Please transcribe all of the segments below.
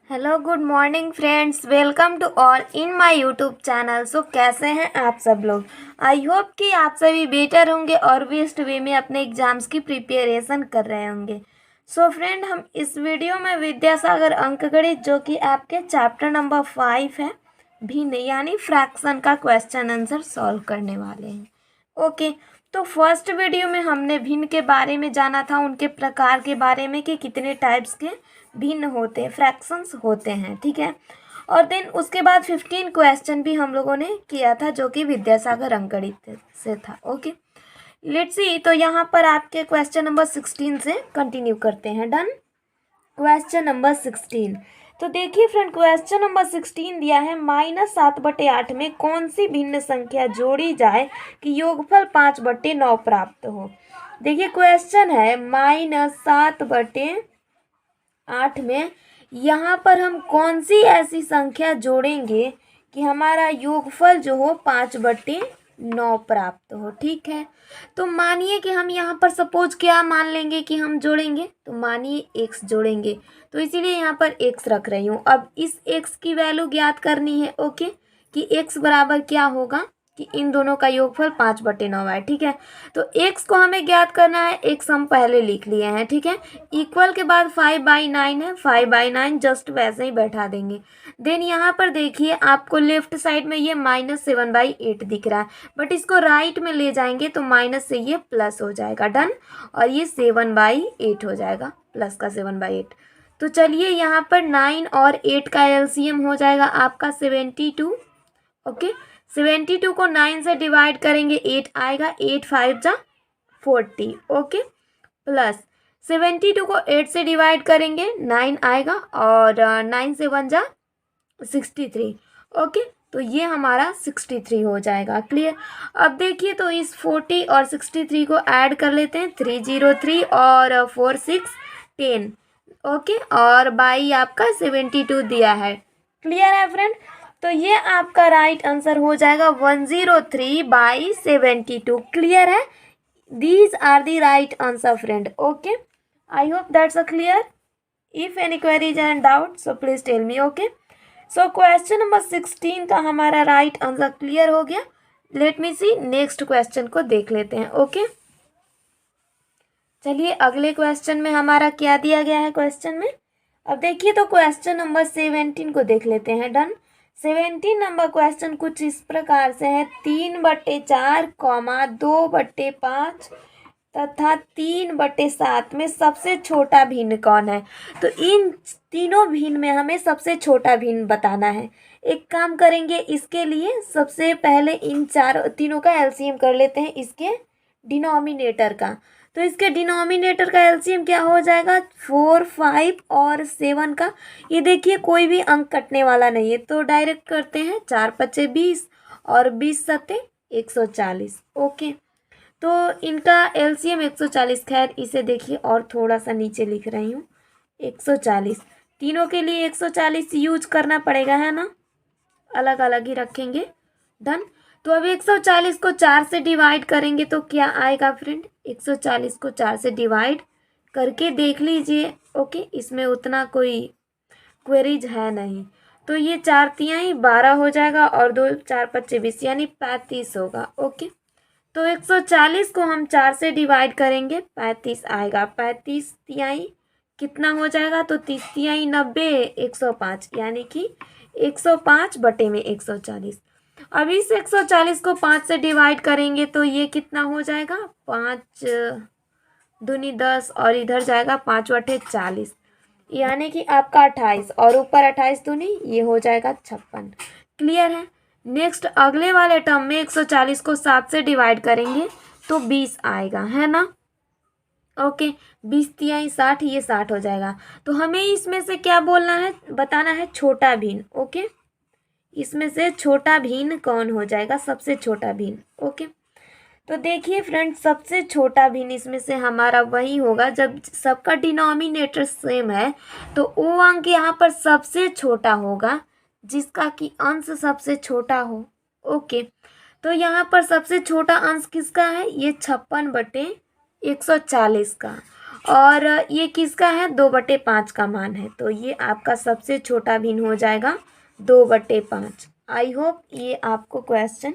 Hello good morning friends, welcome to all in my YouTube channel. So कैसे हैं आप सब लोग। आई होप कि आप सभी बेटर होंगे और बेस्ट वे में अपने एग्जाम्स की प्रिपरेशन कर रहे होंगे। सो फ्रेंड, हम इस वीडियो में विद्यासागर अंकगणित जो कि आपके चैप्टर नंबर 5 है भिन्न यानी फ्रैक्शन का क्वेश्चन आंसर सॉल्व करने वाले हैं। ओके, तो फर्स्ट वीडियो में हमने भिन्न के बारे में जाना था, उनके प्रकार के बारे में कि कितने टाइप्स के भिन्न होते हैं, फ्रैक्शंस होते हैं, ठीक है। और देन उसके बाद 15 क्वेश्चन भी हम लोगों ने किया था जो कि विद्यासागर अंकगणित से था। Okay, let's see. तो यहाँ पर आपके क्वेश्चन नंबर 16 से कंटिन्यू करते हैं। डन। Question number 16। तो देखिए फ्रेंड, क्वेश्चन नंबर 16 दिया है -7/8 में कौन सी भिन्न संख्या जोड़ी जाए कि योगफल 5/9 प्राप्त हो। देखिए क्वेश्चन है -7/8 में यहाँ पर हम कौन सी ऐसी संख्या जोड़ेंगे कि हमारा योगफल जो हो 5/9 प्राप्त हो। ठीक है, तो मानिए कि हम यहाँ पर सपोज क्या मान लेंगे कि हम जोड़ेंगे, तो मानिए x जोड़ेंगे, तो इसीलिए यहाँ पर x रख रही हूँ। अब इस x की वैल्यू ज्ञात करनी है। ओके, कि x बराबर क्या होगा कि इन दोनों का योगफल 5/9 है। ठीक है, तो x को हमें ज्ञात करना है। x हम पहले लिख लिए हैं। ठीक है, इक्वल के बाद 5/9 है, 5/9 जस्ट वैसे ही बैठा देंगे। देन यहाँ पर देखिए आपको लेफ्ट साइड में ये -7/8 दिख रहा है, बट इसको राइट में ले जाएंगे तो माइनस से ये प्लस हो जाएगा। डन। और ये 7/8 हो जाएगा, प्लस का 7/8। तो चलिए यहाँ पर 9 और 8 का एलसीएम हो जाएगा आपका 72। ओके, 72 को 9 से डिवाइड करेंगे 8 आएगा, 8 5 जा 40। ओके, प्लस 72 को 8 से डिवाइड करेंगे 9 आएगा, और 9 से 1 जा 63। ओके, तो ये हमारा 63 हो जाएगा। क्लियर। अब देखिए, तो इस 40 और 63 को ऐड कर लेते हैं। 303 और 4 6 10। ओके, और बाई आपका 72 दिया है। क्लियर है फ्रेंड। तो ये आपका राइट आंसर हो जाएगा 103/72। क्लियर है। These are the right answer friend. Okay, I hope that's a clear. If any queries and doubt so please tell me. Okay, so question number 16 का हमारा राइट आंसर क्लियर हो गया। Let me see, next question को देख लेते हैं। Okay, चलिए अगले क्वेश्चन में हमारा क्या दिया गया है क्वेश्चन में। अब देखिए, तो क्वेश्चन नंबर 17 को देख लेते हैं। डन। 17 नंबर क्वेश्चन कुछ इस प्रकार से है। 3/4, 2/5 तथा 3/7 में सबसे छोटा भिन्न कौन है। तो इन तीनों भिन्न में हमें सबसे छोटा भिन्न बताना है। एक काम करेंगे, इसके लिए सबसे पहले इन तीनों का एलसीएम कर लेते हैं, इसके डिनोमिनेटर का। तो इसके डिनोमिनेटर का एलसीएम क्या हो जाएगा, 4 5 और 7 का। ये देखिए कोई भी अंक कटने वाला नहीं है, तो डायरेक्ट करते हैं। 4 5 20 और 20 7 140। ओके, तो इनका एलसीएम 140। खैर इसे देखिए और थोड़ा सा नीचे लिख रही हूँ, 140। तीनों के लिए 140 यूज करना पड़ेगा, है ना, अलग अलग ही रखेंगे। डन। तो अब 140 को 4 से डिवाइड करेंगे तो क्या आएगा फ्रेंड, 140 को 4 से डिवाइड करके देख लीजिए। ओके, इसमें उतना कोई क्वेरीज है नहीं, तो ये 4 तिहाई 12 हो जाएगा और 2 4 5 20 यानी 35 होगा। ओके, तो 140 को हम 4 से डिवाइड करेंगे, 35 आएगा। 35 तिहाई कितना हो जाएगा, तो 30 तिहाई 90, 105 यानी कि 105/140। अब इस 140 को 5 से डिवाइड करेंगे तो ये कितना हो जाएगा, 5 दूनी 10 और इधर जाएगा 5/40 यानी कि आपका 28 और ऊपर 28 दूनी ये हो जाएगा 56। क्लियर है। नेक्स्ट अगले वाले टर्म में 140 को 7 से डिवाइड करेंगे तो 20 आएगा, है ना। ओके, 20 तिहाई 60, ये 60 हो जाएगा। तो हमें इसमें से क्या बोलना है, बताना है छोटा भिन्न। ओके, इसमें से छोटा भिन्न कौन हो जाएगा, सबसे छोटा भिन्न। ओके, तो देखिए फ्रेंड, सबसे छोटा भिन्न इसमें से हमारा वही होगा जब सबका डिनोमिनेटर सेम है, तो वो अंक यहाँ पर सबसे छोटा होगा जिसका कि अंश सबसे छोटा हो। ओके, तो यहाँ पर सबसे छोटा अंश किसका है, ये 56/140 का। और ये किसका है, 2/5 का मान है, तो ये आपका सबसे छोटा भिन्न हो जाएगा 2/5। आई होप ये आपको क्वेश्चन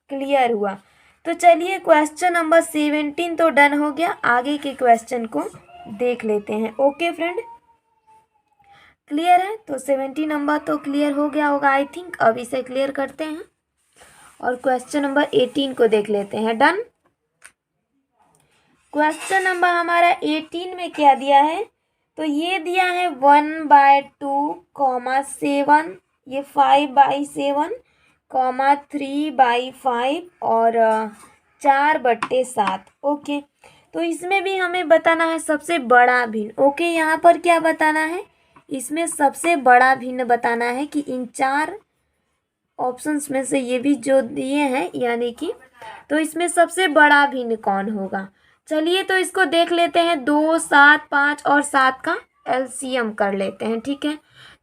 क्लियर हुआ। तो चलिए क्वेश्चन नंबर 17 तो डन हो गया, आगे के क्वेश्चन को देख लेते हैं। ओके फ्रेंड, क्लियर है? तो 17 नंबर तो क्लियर हो गया होगा आई थिंक। अब इसे क्लियर करते हैं और क्वेश्चन नंबर 18 को देख लेते हैं। डन। क्वेश्चन नंबर हमारा 18 में क्या दिया है, तो ये दिया है 1/2, 7, ये 5/7, 3/5 और 4/7। ओके, तो इसमें भी हमें बताना है सबसे बड़ा भिन्न। ओके, यहाँ पर क्या बताना है, इसमें सबसे बड़ा भिन्न बताना है कि इन 4 ऑप्शंस में से ये भी जो दिए हैं यानी कि, तो इसमें सबसे बड़ा भिन्न कौन होगा। चलिए तो इसको देख लेते हैं। 2, 7, 5 और 7 का एलसीएम कर लेते हैं। ठीक है,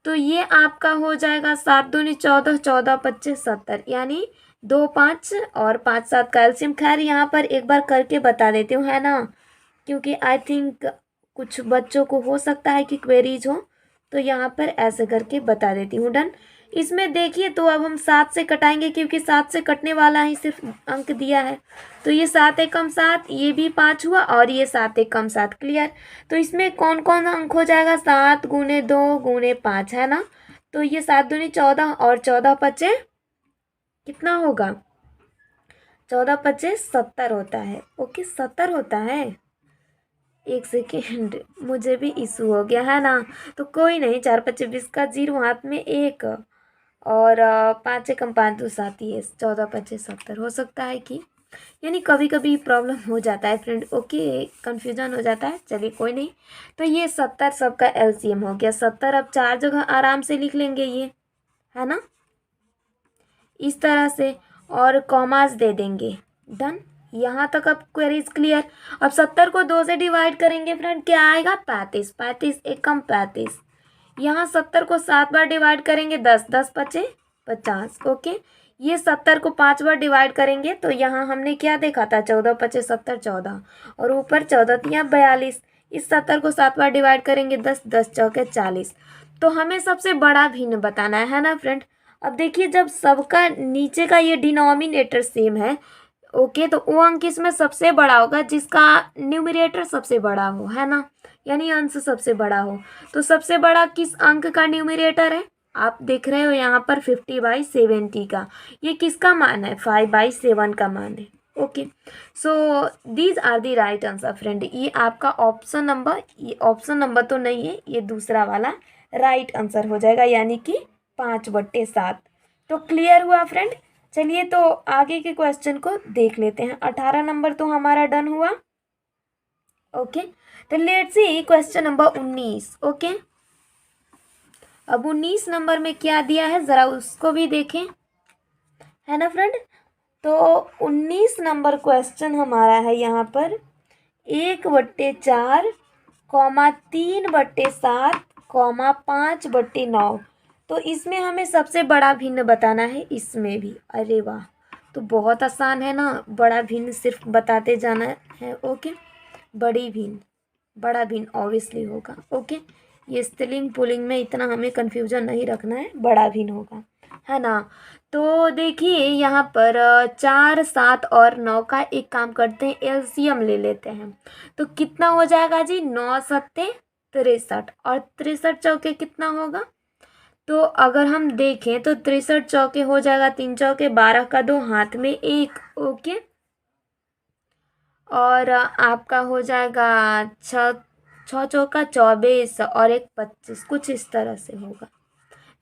तो ये आपका हो जाएगा 7 दूनी 14, 14 25 70, यानी 2 5 और 5 7 का एलसीएम। खैर यहाँ पर एक बार करके बता देती हूँ, है ना, क्योंकि आई थिंक कुछ बच्चों को हो सकता है कि क्वेरीज हो, तो यहाँ पर ऐसे करके बता देती हूँ। डन। इसमें देखिए, तो अब हम 7 से कटाएंगे क्योंकि 7 से कटने वाला ही सिर्फ अंक दिया है। तो ये 7 एकम 7, ये भी 5 हुआ और ये 7 एकम 7। क्लियर। तो इसमें कौन कौन अंक हो जाएगा, 7 गुने 2 गुने 5, है ना। तो ये 7 दूनी 14 और 14 पचे कितना होगा, 14 पचे 70 होता है। ओके, 70 होता है। एक सेकेंड, मुझे भी इशू हो गया है ना, तो कोई नहीं। 4 5 20 का 0, हाथ में 1 और 5 एकम 5 2 7, ये 14 25 70 हो सकता है कि, यानी कभी कभी प्रॉब्लम हो जाता है फ्रेंड। ओके, कन्फ्यूजन हो जाता है। चलिए कोई नहीं। तो ये 70 सबका एलसीएम हो गया 70। अब 4 जगह आराम से लिख लेंगे ये, है ना, इस तरह से, और कॉमास दे देंगे। डन। यहाँ तक अब क्वेरीज क्लियर। अब 70 को 2 से डिवाइड करेंगे फ्रेंड, क्या आएगा, 35। 35 एकम 35। यहाँ 70 को 7 बार डिवाइड करेंगे, 10 10 पचे 50। ओके, ये 70 को 5 बार डिवाइड करेंगे, तो यहाँ हमने क्या देखा था, 14 पचे 70 14, और ऊपर 14 तियाँ 42। इस 70 को 7 बार डिवाइड करेंगे, 10 10 चौके 40। तो हमें सबसे बड़ा भिन्न बताना है ना फ्रेंड। अब देखिए, जब सबका नीचे का ये डिनोमिनेटर सेम है, ओके, तो वो अंक इसमें सबसे बड़ा होगा जिसका न्यूमरेटर सबसे बड़ा हो, है ना, यानी अंश सबसे बड़ा हो। तो सबसे बड़ा किस अंक का न्यूमरेटर है, आप देख रहे हो यहाँ पर 50/70 का। ये किसका मान है, 5/7 का मान है। Okay, so these are the right answer friend. ये आपका ऑप्शन नंबर, ये ऑप्शन नंबर तो नहीं है, ये दूसरा वाला राइट आंसर हो जाएगा, यानी कि 5/7। तो क्लियर हुआ फ्रेंड। चलिए तो आगे के क्वेश्चन को देख लेते हैं। 18 नंबर तो हमारा डन हुआ। ओके, तो let's see question number 19। Okay, अब 19 नंबर में क्या दिया है, ज़रा उसको भी देखें, है ना फ्रेंड। तो 19 नंबर क्वेश्चन हमारा है यहाँ पर 1/4, 3/7, 5/9। तो इसमें हमें सबसे बड़ा भिन्न बताना है, इसमें भी। अरे वाह, तो बहुत आसान है ना, बड़ा भिन्न सिर्फ बताते जाना है। ओके, बड़ी भिन्न, बड़ा भिन्न ऑब्वियसली होगा। ओके, ये स्त्रीलिंग पुल्लिंग में इतना हमें कन्फ्यूजन नहीं रखना है, बड़ा भिन्न होगा, है ना। तो देखिए यहाँ पर 4 7 और 9 का एक काम करते हैं, एलसीएम ले लेते हैं। तो कितना हो जाएगा जी, 9 सत्ते 63 और 63 चौके कितना होगा। तो अगर हम देखें तो 63 चौके हो जाएगा 3 चौके 12 का 2, हाथ में 1। ओके, और आपका हो जाएगा 6 चौका 24 और 1 25, कुछ इस तरह से होगा।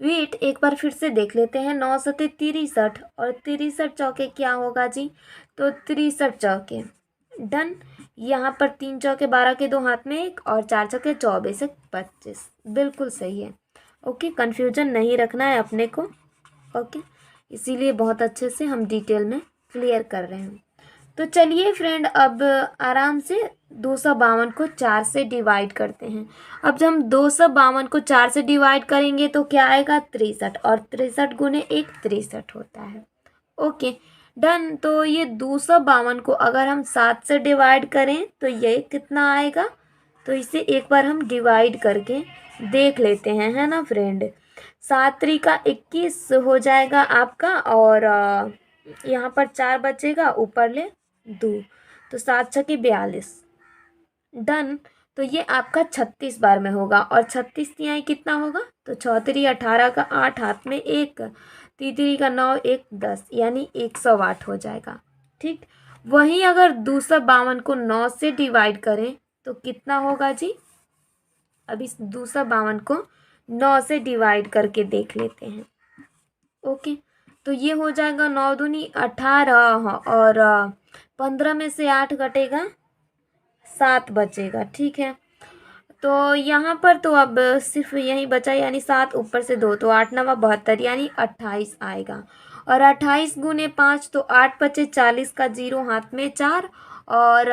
वेट, एक बार फिर से देख लेते हैं। 9 सत्ते 63 और 63 चौके क्या होगा जी, तो 63 चौके। डन। यहाँ पर 3 चौके 12 के 2, हाथ में 1 और 4 चौके 24 1 25, बिल्कुल सही है। ओके, कन्फ्यूजन नहीं रखना है अपने को। ओके, इसीलिए बहुत अच्छे से हम डिटेल में क्लियर कर रहे हैं। तो चलिए फ्रेंड, अब आराम से 252 को 4 से डिवाइड करते हैं। अब जब हम 252 को 4 से डिवाइड करेंगे तो क्या आएगा, 63, और 63 गुने 1 63 होता है। Okay, done. तो ये 252 को अगर हम 7 से डिवाइड करें तो ये कितना आएगा, तो इसे एक बार हम डिवाइड करके देख लेते हैं, है ना फ्रेंड। 7 त्रिका 21 हो जाएगा आपका, और यहाँ पर 4 बचेगा, ऊपर ले 2, तो 7 छके 42। डन। तो ये आपका 36 बार में होगा, और 36 तिहाई कितना होगा, तो 6 3 18 का 8 हाथ में 1, 3 3 का 9 1 10, यानी 108 हो जाएगा। ठीक। वहीं अगर 252 को 9 से डिवाइड करें तो कितना होगा जी। अब इस 252 को 9 से डिवाइड करके देख लेते हैं। ओके, तो ये हो जाएगा 9 दूनी 18, और 15 में से 8 घटेगा, 7 बचेगा। ठीक है, तो यहाँ पर तो अब सिर्फ यही बचा, यानी 7 ऊपर से 2, तो 8 9 72, यानी 28 आएगा। और 28 गुने 5, तो 8 बचे 40 का 0 हाथ में 4, और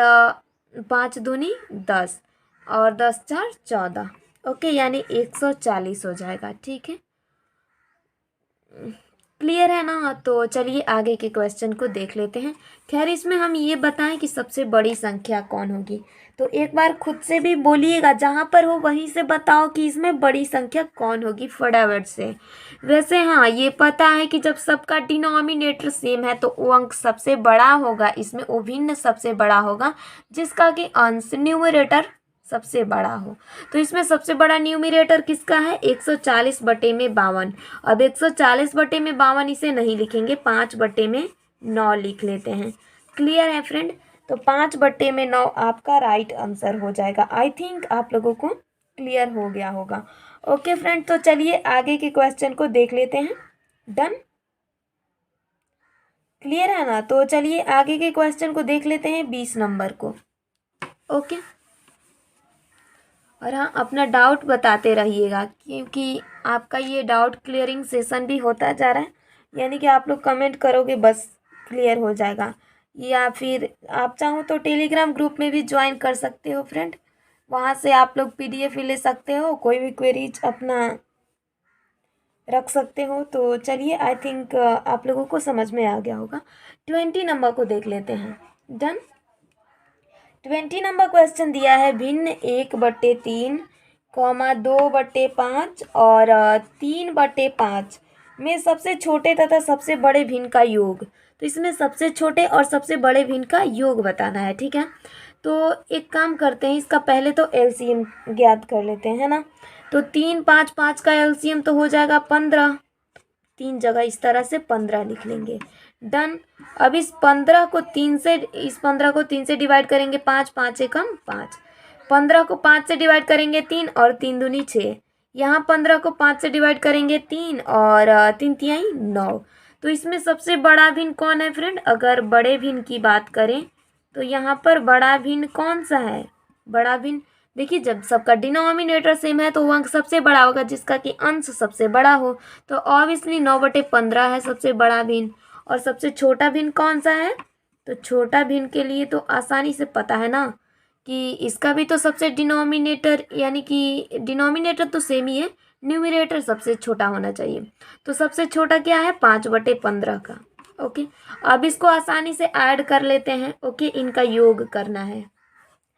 5 दूनी 10, और 10 4 14। ओके, यानी 140 हो जाएगा। ठीक है, क्लियर है ना। तो चलिए आगे के क्वेश्चन को देख लेते हैं। खैर इसमें हम ये बताएं कि सबसे बड़ी संख्या कौन होगी, तो एक बार खुद से भी बोलिएगा, जहाँ पर हो वहीं से बताओ कि इसमें बड़ी संख्या कौन होगी फटाफट से। वैसे हाँ, ये पता है कि जब सबका डिनोमिनेटर सेम है तो वो अंक सबसे बड़ा होगा, इसमें वो भिन्न सबसे बड़ा होगा जिसका कि अंश न्यूमरेटर सबसे बड़ा हो। तो इसमें सबसे बड़ा न्यूमरेटर किसका है, 140 बटे में 52। अब 140 बटे में 52 इसे नहीं लिखेंगे, 5 बटे में 9 लिख लेते हैं। क्लियर है फ्रेंड। तो 5 बटे में 9 आपका राइट आंसर हो जाएगा। आई थिंक आप लोगों को क्लियर हो गया होगा। ओके फ्रेंड, तो चलिए आगे के क्वेश्चन को देख लेते हैं। डन, क्लियर है ना। तो चलिए आगे के क्वेश्चन को देख लेते हैं, 20 नंबर को। ओके, और हाँ, अपना डाउट बताते रहिएगा, क्योंकि आपका ये डाउट क्लियरिंग सेशन भी होता जा रहा है, यानी कि आप लोग कमेंट करोगे बस क्लियर हो जाएगा। या फिर आप चाहो तो टेलीग्राम ग्रुप में भी ज्वाइन कर सकते हो फ्रेंड, वहाँ से आप लोग PDF भी ले सकते हो, कोई भी क्वेरीज अपना रख सकते हो। तो चलिए, आई थिंक आप लोगों को समझ में आ गया होगा। 20 नंबर को देख लेते हैं। डन। 20 नंबर क्वेश्चन दिया है, भिन्न 1/3, 2/5 और 3/5 में सबसे छोटे तथा सबसे बड़े भिन्न का योग। तो इसमें सबसे छोटे और सबसे बड़े भिन्न का योग बताना है। ठीक है, तो एक काम करते हैं, इसका पहले तो LCM ज्ञात कर लेते हैं, है ना। तो 3 5 5 का LCM तो हो जाएगा 15, 3 जगह इस तरह से 15 लिख लेंगे। डन। अब इस 15 को 3 से डिवाइड करेंगे, 5 5 एकम 5। 15 को 5 से डिवाइड करेंगे 3, और 3 दूनी 6। यहाँ 15 को 5 से डिवाइड करेंगे 3, और 3 तिहाई 9। तो इसमें सबसे बड़ा भिन्न कौन है फ्रेंड, अगर बड़े भिन्न की बात करें तो यहाँ पर बड़ा भिन्न कौन सा है। बड़ा भिन्न देखिए, जब सबका डिनोमिनेटर सेम है तो वो अंक सबसे बड़ा होगा जिसका कि अंश सबसे बड़ा हो। तो ऑब्वियसली 9/15 है सबसे बड़ा भिन्न। और सबसे छोटा भिन्न कौन सा है, तो छोटा भिन्न के लिए तो आसानी से पता है ना कि इसका भी तो सबसे डिनोमिनेटर, यानी कि डिनोमिनेटर तो सेम ही है, न्यूमरेटर सबसे छोटा होना चाहिए। तो सबसे छोटा क्या है, 5/15 का। ओके, अब इसको आसानी से ऐड कर लेते हैं। ओके, इनका योग करना है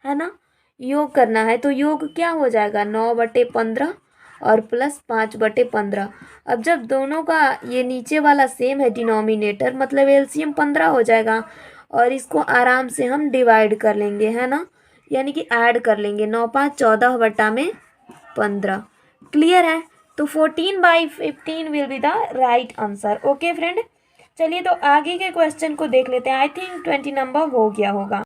ना, योग करना है। तो योग क्या हो जाएगा, 9/15 और प्लस 5/15। अब जब दोनों का ये नीचे वाला सेम है डिनोमिनेटर, मतलब LCM 15 हो जाएगा, और इसको आराम से हम डिवाइड कर लेंगे, है ना, यानी कि ऐड कर लेंगे। 9 5 14 बटा में 15। क्लियर है। तो 14/15 will be the right answer. Okay friend, चलिए तो आगे के क्वेश्चन को देख लेते हैं। आई थिंक 20 नंबर हो गया होगा।